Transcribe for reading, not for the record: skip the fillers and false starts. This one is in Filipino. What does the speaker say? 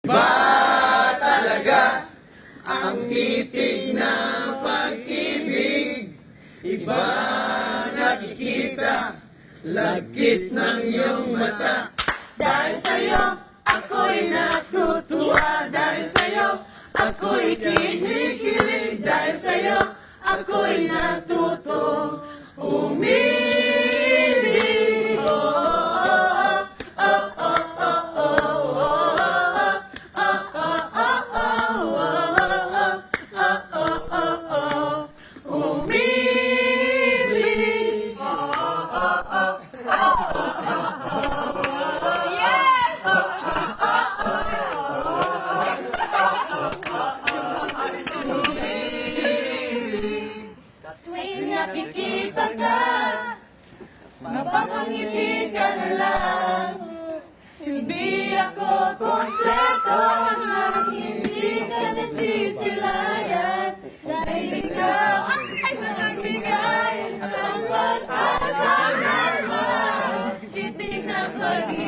Iba talaga ang titig ng pag-ibig. Iba nakikita, lagkit ng iyong mata. Dahil sa'yo, ako'y natutuwa. Dahil sa'yo, ako'y kinikilig. Dahil sa'yo, ako'y natutong umibig. Oh, oh, oh, oh, oh, oh, umibig. Tuwing nakikita ka, mapapangiti ka na lang. Hindi ako kompleto nang hindi ka nasisilayan. Dahil ikaw ay nagbigay ng pag-asa naman. Titig ng pag-ibig.